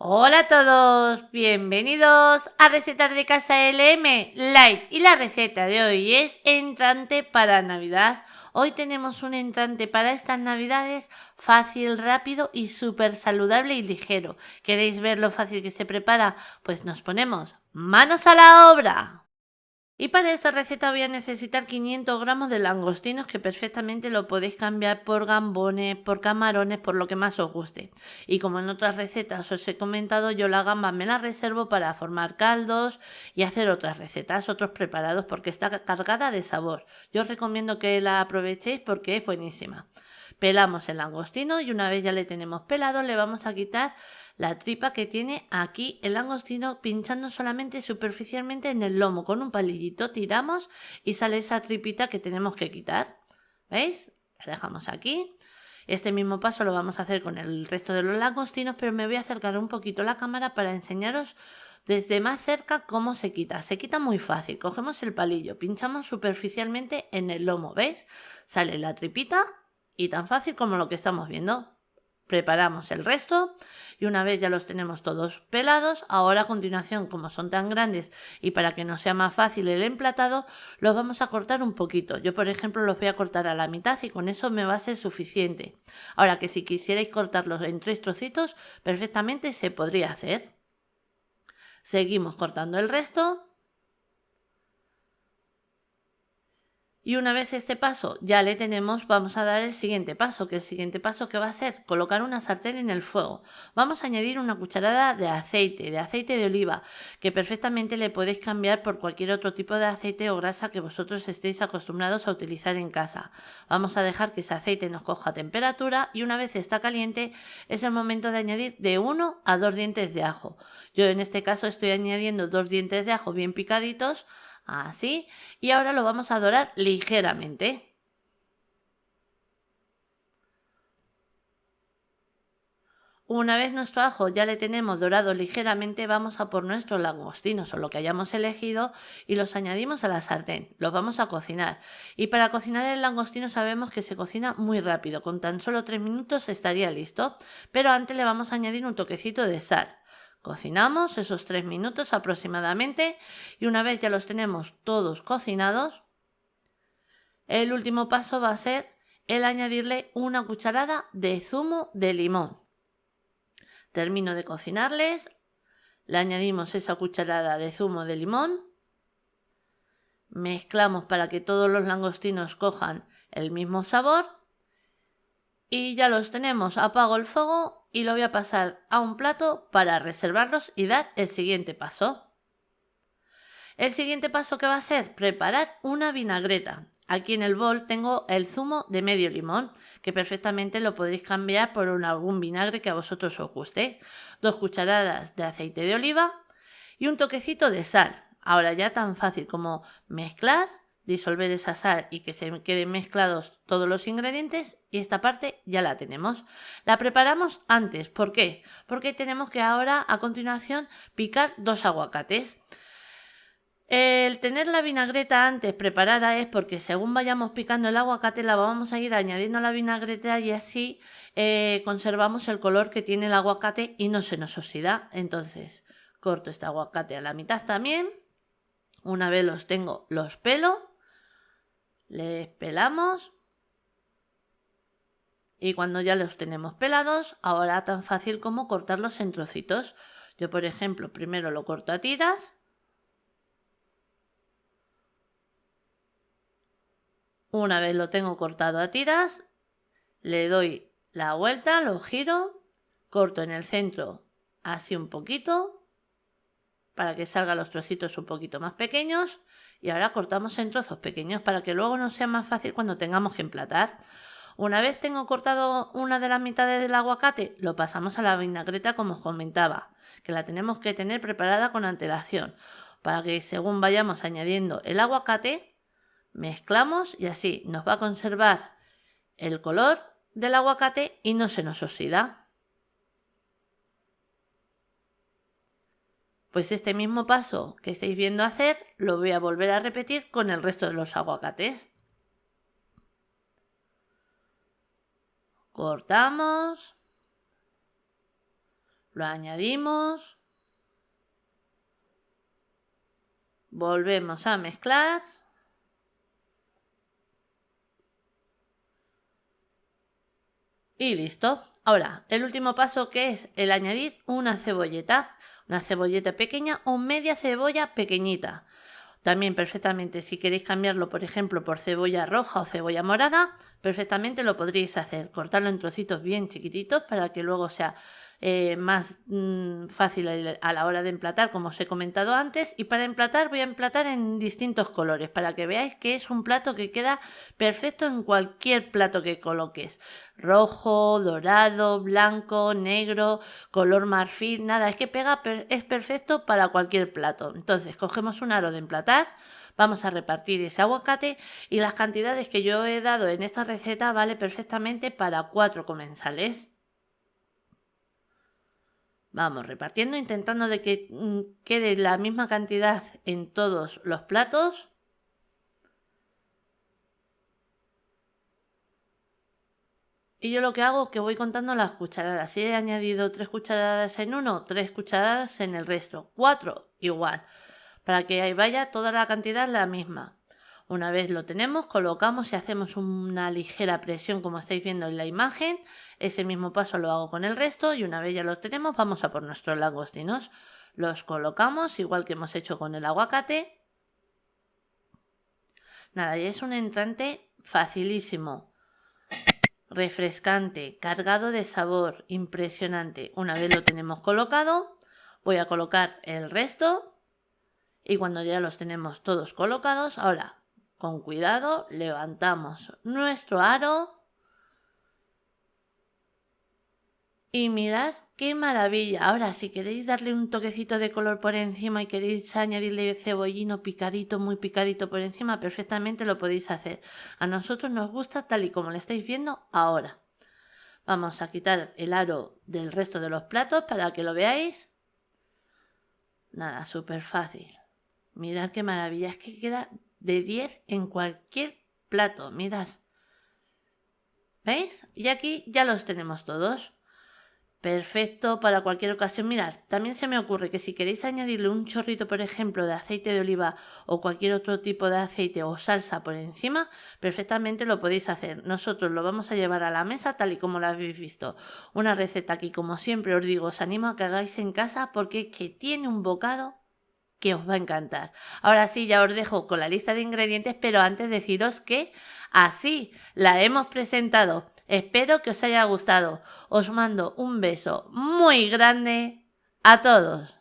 Hola a todos, bienvenidos a Recetas de Casa LM Light y la receta de hoy es entrante para Navidad. Hoy tenemos un entrante para estas Navidades fácil, rápido y súper saludable y ligero. ¿Queréis ver lo fácil que se prepara? Pues nos ponemos manos a la obra. Y para esta receta voy a necesitar 500 gramos de langostinos que perfectamente lo podéis cambiar por gambones, por camarones, por lo que más os guste. Y como en otras recetas os he comentado, yo la gamba me la reservo para formar caldos y hacer otras recetas, otros preparados porque está cargada de sabor. Yo os recomiendo que la aprovechéis porque es buenísima. Pelamos el langostino y una vez ya le tenemos pelado le vamos a quitar la tripa que tiene aquí el langostino, pinchando solamente superficialmente en el lomo. Con un palillito tiramos y sale esa tripita que tenemos que quitar. ¿Veis? La dejamos aquí. Este mismo paso lo vamos a hacer con el resto de los langostinos, pero me voy a acercar un poquito la cámara para enseñaros desde más cerca cómo se quita. Se quita muy fácil. Cogemos el palillo, pinchamos superficialmente en el lomo, ¿veis? Sale la tripita y tan fácil como lo que estamos viendo. Preparamos el resto y una vez ya los tenemos todos pelados, ahora a continuación, como son tan grandes y para que no sea más fácil el emplatado, los vamos a cortar un poquito. Yo, por ejemplo, los voy a cortar a la mitad y con eso me va a ser suficiente. Ahora que si quisierais cortarlos en 3 trocitos, perfectamente se podría hacer. Seguimos cortando el resto. Y una vez este paso ya le tenemos, vamos a dar el siguiente paso, que el siguiente paso que va a ser colocar una sartén en el fuego. Vamos a añadir una cucharada de aceite de oliva, que perfectamente le podéis cambiar por cualquier otro tipo de aceite o grasa que vosotros estéis acostumbrados a utilizar en casa. Vamos a dejar que ese aceite nos coja temperatura y una vez está caliente es el momento de añadir de 1 a 2 dientes de ajo. Yo en este caso estoy añadiendo 2 dientes de ajo bien picaditos, así, y ahora lo vamos a dorar ligeramente. Una vez nuestro ajo ya le tenemos dorado ligeramente, vamos a por nuestros langostinos o lo que hayamos elegido y los añadimos a la sartén. Los vamos a cocinar. Y para cocinar el langostino sabemos que se cocina muy rápido, con tan solo 3 minutos estaría listo. Pero antes le vamos a añadir un toquecito de sal. Cocinamos esos 3 minutos aproximadamente y una vez ya los tenemos todos cocinados, el último paso va a ser el añadirle una cucharada de zumo de limón. Termino de cocinarles, le añadimos esa cucharada de zumo de limón, mezclamos para que todos los langostinos cojan el mismo sabor y ya los tenemos. Apago el fuego y lo voy a pasar a un plato para reservarlos y dar el siguiente paso. El siguiente paso que va a ser preparar una vinagreta. Aquí en el bol tengo el zumo de medio limón, que perfectamente lo podéis cambiar por algún vinagre que a vosotros os guste. 2 cucharadas de aceite de oliva y un toquecito de sal. Ahora ya tan fácil como mezclar, disolver esa sal y que se queden mezclados todos los ingredientes, y esta parte ya la tenemos. La preparamos antes, ¿por qué? Porque tenemos que ahora a continuación picar 2 aguacates. El tener la vinagreta antes preparada es porque según vayamos picando el aguacate la vamos a ir añadiendo a la vinagreta y así conservamos el color que tiene el aguacate y no se nos oxida. Entonces corto este aguacate a la mitad también. Una vez los tengo, los pelo, les pelamos y cuando ya los tenemos pelados, ahora tan fácil como cortarlos en trocitos. Yo, por ejemplo, primero lo corto a tiras. Una vez lo tengo cortado a tiras, le doy la vuelta, lo giro, corto en el centro así un poquito para que salgan los trocitos un poquito más pequeños y ahora cortamos en trozos pequeños para que luego nos sea más fácil cuando tengamos que emplatar. Una vez tengo cortado una de las mitades del aguacate, lo pasamos a la vinagreta como os comentaba, que la tenemos que tener preparada con antelación para que según vayamos añadiendo el aguacate, mezclamos y así nos va a conservar el color del aguacate y no se nos oxida. Pues este mismo paso que estáis viendo hacer lo voy a volver a repetir con el resto de los aguacates. Cortamos, Lo añadimos. Volvemos a mezclar. Y listo. Ahora, el último paso, que es el añadir una cebolleta pequeña o media cebolla pequeñita. También perfectamente, si queréis cambiarlo, por ejemplo, por cebolla roja o cebolla morada, perfectamente lo podríais hacer. Cortarlo en trocitos bien chiquititos para que luego sea más fácil a la hora de emplatar, como os he comentado antes. Y para emplatar voy a emplatar en distintos colores para que veáis que es un plato que queda perfecto en cualquier plato que coloques. Rojo, dorado, blanco, negro, color marfil, nada, es que pega, es perfecto para cualquier plato. Entonces cogemos un aro de emplatar, vamos a repartir ese aguacate y las cantidades que yo he dado en esta receta vale perfectamente para 4 comensales. Vamos repartiendo, intentando de que quede la misma cantidad en todos los platos. Y yo lo que hago es que voy contando las cucharadas. Si he añadido 3 cucharadas en uno, 3 cucharadas en el resto. 4 igual. Para que ahí vaya toda la cantidad la misma. Una vez lo tenemos, colocamos y hacemos una ligera presión, como estáis viendo en la imagen. Ese mismo paso lo hago con el resto y una vez ya los tenemos, vamos a por nuestros langostinos. Los colocamos igual que hemos hecho con el aguacate. Nada, y es un entrante facilísimo, refrescante, cargado de sabor, impresionante. Una vez lo tenemos colocado, voy a colocar el resto y cuando ya los tenemos todos colocados, ahora con cuidado levantamos nuestro aro y mirad qué maravilla. Ahora, si queréis darle un toquecito de color por encima y queréis añadirle cebollino picadito, muy picadito por encima, perfectamente lo podéis hacer. A nosotros nos gusta tal y como lo estáis viendo ahora. Vamos a quitar el aro del resto de los platos para que lo veáis. Nada, súper fácil. Mirad qué maravilla, es que queda de 10 en cualquier plato, mirad. ¿Veis? Y aquí ya los tenemos todos. Perfecto para cualquier ocasión. Mirad, también se me ocurre que si queréis añadirle un chorrito, por ejemplo, de aceite de oliva o cualquier otro tipo de aceite o salsa por encima, perfectamente lo podéis hacer. Nosotros lo vamos a llevar a la mesa tal y como lo habéis visto. Una receta que, como siempre os digo, os animo a que hagáis en casa porque es que tiene un bocado que os va a encantar. Ahora sí, ya os dejo con la lista de ingredientes, pero antes deciros que así la hemos presentado. Espero que os haya gustado. Os mando un beso muy grande a todos.